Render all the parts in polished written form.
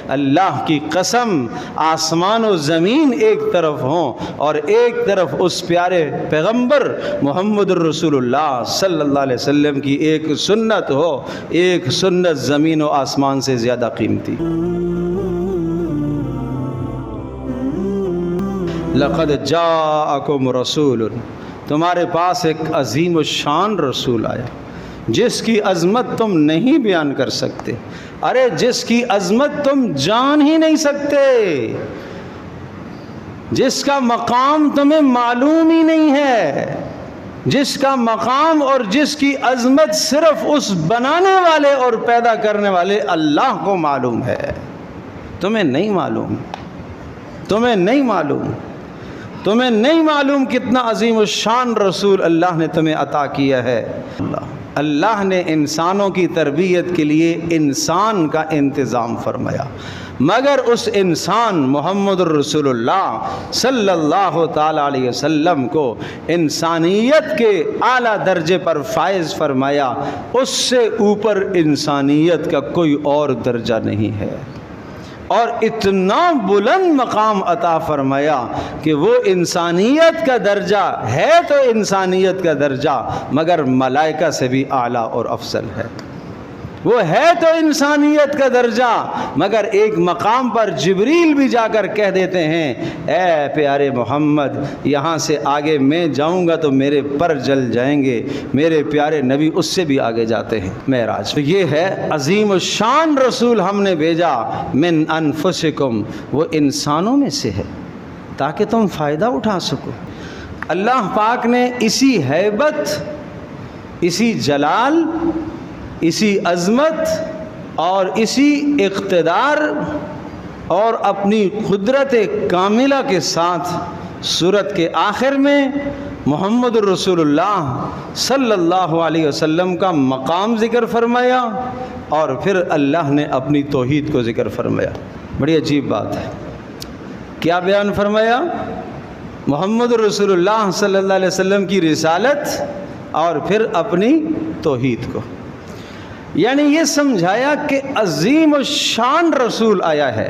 اللہ کی قسم آسمان و زمین ایک طرف ہوں اور ایک طرف اس پیارے پیغمبر محمد الرسول اللہ صلی اللہ علیہ وسلم کی ایک سنت ہو، ایک سنت زمین و آسمان سے زیادہ قیمتی۔ لقد جاءکم رسول، تمہارے پاس ایک عظیم الشان رسول آیا جس کی عظمت تم نہیں بیان کر سکتے، ارے جس کی عظمت تم جان ہی نہیں سکتے، جس کا مقام تمہیں معلوم ہی نہیں ہے، جس کا مقام اور جس کی عظمت صرف اس بنانے والے اور پیدا کرنے والے اللہ کو معلوم ہے، تمہیں نہیں معلوم، تمہیں نہیں معلوم، تمہیں نہیں معلوم کتنا عظیم الشان رسول اللہ نے تمہیں عطا کیا ہے۔ اللہ نے انسانوں کی تربیت کے لیے انسان کا انتظام فرمایا، مگر اس انسان محمد الرسول اللہ صلی اللہ تعالی علیہ وسلم کو انسانیت کے اعلیٰ درجے پر فائز فرمایا، اس سے اوپر انسانیت کا کوئی اور درجہ نہیں ہے، اور اتنا بلند مقام عطا فرمایا کہ وہ انسانیت کا درجہ ہے تو انسانیت کا درجہ مگر ملائکہ سے بھی اعلیٰ اور افضل ہے، وہ ہے تو انسانیت کا درجہ مگر ایک مقام پر جبریل بھی جا کر کہہ دیتے ہیں اے پیارے محمد یہاں سے آگے میں جاؤں گا تو میرے پر جل جائیں گے، میرے پیارے نبی اس سے بھی آگے جاتے ہیں معراج۔ تو یہ ہے عظیم الشان رسول ہم نے بھیجا، من انفسکم، وہ انسانوں میں سے ہے تاکہ تم فائدہ اٹھا سکو۔ اللہ پاک نے اسی ہیبت، اسی جلال، اسی عظمت اور اسی اقتدار اور اپنی قدرت کاملہ کے ساتھ سورت کے آخر میں محمد الرسول اللہ صلی اللہ علیہ وسلم کا مقام ذکر فرمایا اور پھر اللہ نے اپنی توحید کو ذکر فرمایا۔ بڑی عجیب بات ہے، کیا بیان فرمایا؟ محمد الرسول اللہ صلی اللہ علیہ وسلم کی رسالت اور پھر اپنی توحید کو، یعنی یہ سمجھایا کہ عظیم الشان رسول آیا ہے،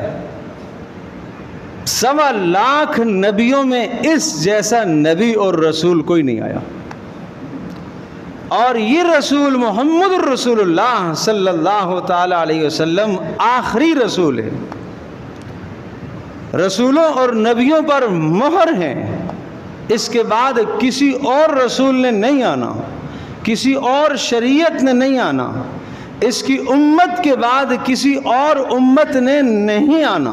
1.25 لاکھ نبیوں میں اس جیسا نبی اور رسول کوئی نہیں آیا، اور یہ رسول محمد الرسول اللہ صلی اللہ تعالی علیہ وسلم آخری رسول ہے، رسولوں اور نبیوں پر مہر ہیں، اس کے بعد کسی اور رسول نے نہیں آنا، کسی اور شریعت نے نہیں آنا، اس کی امت کے بعد کسی اور امت نے نہیں آنا۔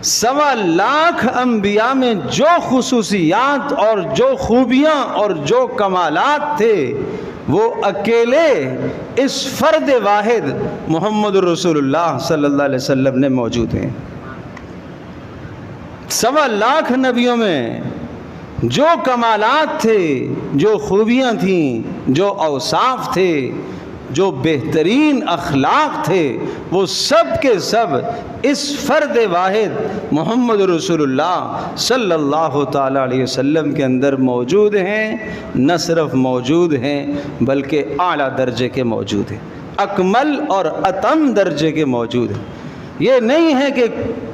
1.25 لاکھ انبیاء میں جو خصوصیات اور جو خوبیاں اور جو کمالات تھے وہ اکیلے اس فرد واحد محمد رسول اللہ صلی اللہ علیہ وسلم نے موجود ہیں۔ 1.25 لاکھ نبیوں میں جو کمالات تھے، جو خوبیاں تھیں، جو اوصاف تھے، جو بہترین اخلاق تھے، وہ سب کے سب اس فرد واحد محمد رسول اللہ صلی اللہ تعالی علیہ وسلم کے اندر موجود ہیں، نہ صرف موجود ہیں بلکہ اعلیٰ درجے کے موجود ہیں، اکمل اور اتم درجے کے موجود ہیں۔ یہ نہیں ہے کہ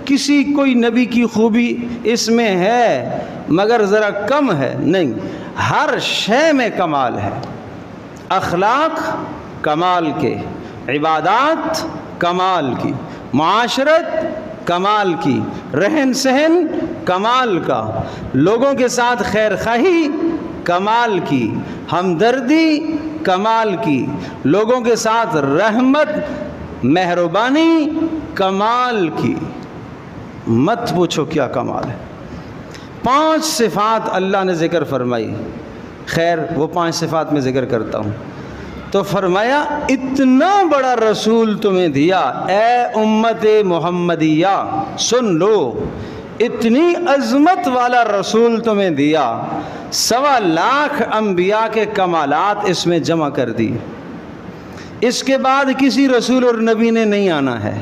کسی کوئی نبی کی خوبی اس میں ہے مگر ذرا کم ہے، نہیں، ہر شے میں کمال ہے، اخلاق کمال کے، عبادات کمال کی، معاشرت کمال کی، رہن سہن کمال کا، لوگوں کے ساتھ خیر خواہی کمال کی، ہمدردی کمال کی، لوگوں کے ساتھ رحمت مہربانی کمال کی، مت پوچھو کیا کمال ہے۔ 5 صفات اللہ نے ذکر فرمائی، خیر وہ 5 صفات میں ذکر کرتا ہوں۔ تو فرمایا اتنا بڑا رسول تمہیں دیا اے امت محمدیہ، سن لو، اتنی عظمت والا رسول تمہیں دیا، 1.25 لاکھ انبیاء کے کمالات اس میں جمع کر دی، اس کے بعد کسی رسول اور نبی نے نہیں آنا ہے،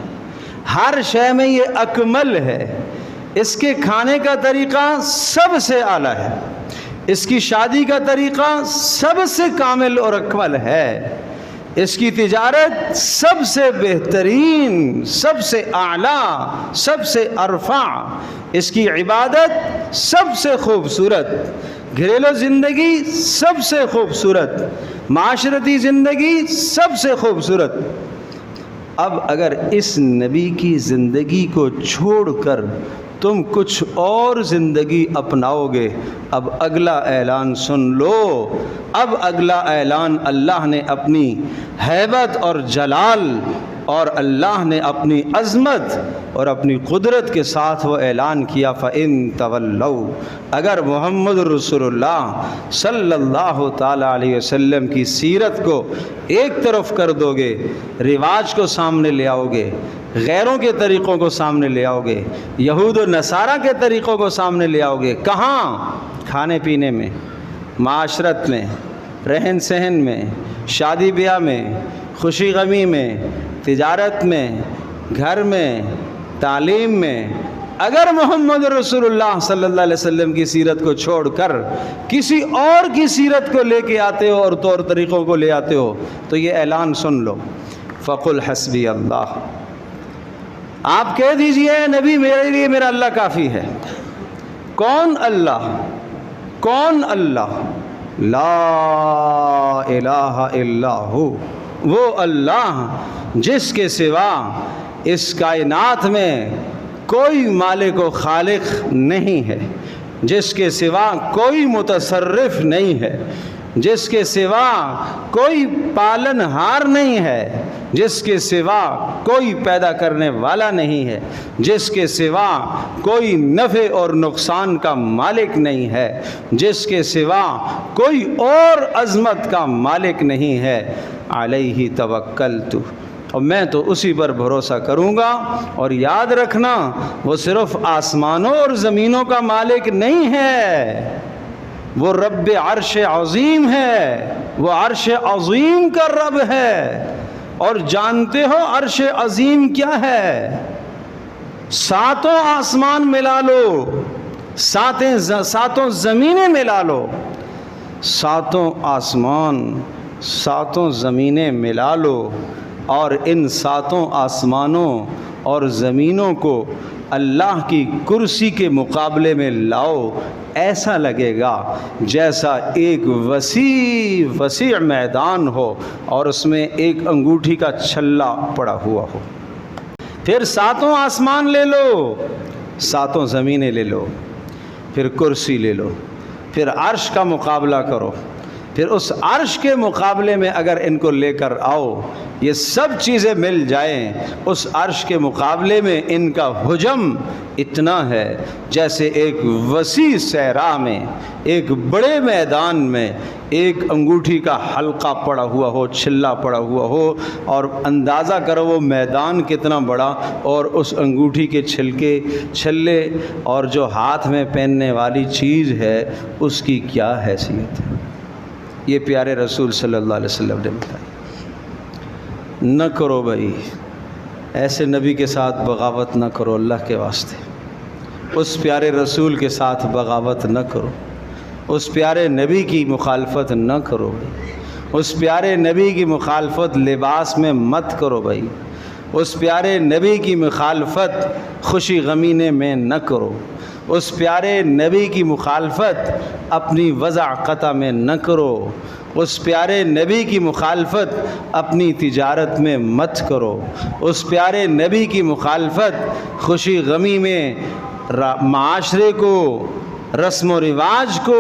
ہر شے میں یہ اکمل ہے، اس کے کھانے کا طریقہ سب سے اعلیٰ ہے، اس کی شادی کا طریقہ سب سے کامل اور اکمل ہے، اس کی تجارت سب سے بہترین، سب سے اعلیٰ، سب سے ارفع، اس کی عبادت سب سے خوبصورت، گھریلو زندگی سب سے خوبصورت، معاشرتی زندگی سب سے خوبصورت۔ اب اگر اس نبی کی زندگی کو چھوڑ کر تم کچھ اور زندگی اپناؤ گے، اب اگلا اعلان سن لو۔ اب اگلا اعلان اللہ نے اپنی ہیبت اور جلال اور اللہ نے اپنی عظمت اور اپنی قدرت کے ساتھ وہ اعلان کیا، فَإِن تَوَلَّوْا، اگر محمد رسول اللہ صلی اللہ تعالیٰ علیہ وسلم کی سیرت کو ایک طرف کر دو گے، رواج کو سامنے لے آؤ گے، غیروں کے طریقوں کو سامنے لے آؤ گے، یہود و نصارہ کے طریقوں کو سامنے لے آؤ گے، کہاں؟ کھانے پینے میں، معاشرت میں، رہن سہن میں، شادی بیاہ میں، خوشی غمی میں، تجارت میں، گھر میں، تعلیم میں، اگر محمد رسول اللہ صلی اللہ علیہ وسلم کی سیرت کو چھوڑ کر کسی اور کی سیرت کو لے کے آتے ہو اور طور طریقوں کو لے آتے ہو تو یہ اعلان سن لو، فَقُلْ حَسْبِيَ اللَّهُ، آپ کہہ دیجئے نبی میرے لیے میرا اللہ کافی ہے۔ کون اللہ؟ کون اللہ؟ لا الہ الا ہو، وہ اللہ جس کے سوا اس کائنات میں کوئی مالک و خالق نہیں ہے، جس کے سوا کوئی متصرف نہیں ہے، جس کے سوا کوئی پالن ہار نہیں ہے، جس کے سوا کوئی پیدا کرنے والا نہیں ہے، جس کے سوا کوئی نفع اور نقصان کا مالک نہیں ہے، جس کے سوا کوئی اور عظمت کا مالک نہیں ہے، علیہ توکلت، اور میں تو اسی پر بھروسہ کروں گا۔ اور یاد رکھنا وہ صرف آسمانوں اور زمینوں کا مالک نہیں ہے، وہ رب عرش عظیم ہے، وہ عرش عظیم کا رب ہے۔ اور جانتے ہو عرش عظیم کیا ہے؟ ساتوں آسمان ملا لو، ساتوں زمینیں ملا لو، ساتوں آسمان، ساتوں زمینیں ملا لو، اور ان ساتوں آسمانوں اور زمینوں کو اللہ کی کرسی کے مقابلے میں لاؤ، ایسا لگے گا جیسا ایک وسیع میدان ہو اور اس میں ایک انگوٹھی کا چھلا پڑا ہوا ہو۔ پھر ساتوں آسمان لے لو، ساتوں زمینیں لے لو، پھر کرسی لے لو، پھر عرش کا مقابلہ کرو، پھر اس عرش کے مقابلے میں اگر ان کو لے کر آؤ، یہ سب چیزیں مل جائیں، اس عرش کے مقابلے میں ان کا حجم اتنا ہے جیسے ایک وسیع صحرا میں، ایک بڑے میدان میں ایک انگوٹھی کا حلقہ پڑا ہوا ہو، چھلا پڑا ہوا ہو، اور اندازہ کرو وہ میدان کتنا بڑا، اور اس انگوٹھی کے چھلے اور جو ہاتھ میں پہننے والی چیز ہے اس کی کیا حیثیت ہے۔ یہ پیارے رسول صلی اللہ علیہ وسلم نے بتایا۔ نہ کرو بھائی، ایسے نبی کے ساتھ بغاوت نہ کرو، اللہ کے واسطے اس پیارے رسول کے ساتھ بغاوت نہ کرو، اس پیارے نبی کی مخالفت نہ کرو بھائی، اس پیارے نبی کی مخالفت لباس میں مت کرو بھائی، اس پیارے نبی کی مخالفت خوشی غمینے میں نہ کرو، اس پیارے نبی کی مخالفت اپنی وضع قطع میں نہ کرو، اس پیارے نبی کی مخالفت اپنی تجارت میں مت کرو، اس پیارے نبی کی مخالفت خوشی غمی میں معاشرے کو، رسم و رواج کو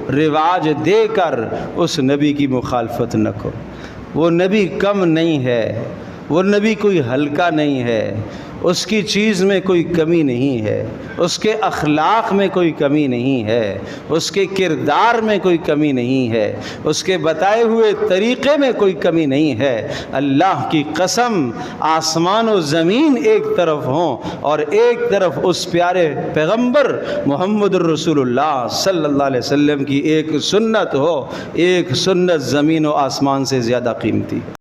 رواج دے کر اس نبی کی مخالفت نہ کرو۔ وہ نبی کم نہیں ہے، وہ نبی کوئی ہلکا نہیں ہے، اس کی چیز میں کوئی کمی نہیں ہے، اس کے اخلاق میں کوئی کمی نہیں ہے، اس کے کردار میں کوئی کمی نہیں ہے، اس کے بتائے ہوئے طریقے میں کوئی کمی نہیں ہے۔ اللہ کی قسم، آسمان و زمین ایک طرف ہوں اور ایک طرف اس پیارے پیغمبر محمد الرسول اللہ صلی اللہ علیہ وسلم کی ایک سنت ہو، ایک سنت زمین و آسمان سے زیادہ قیمتی۔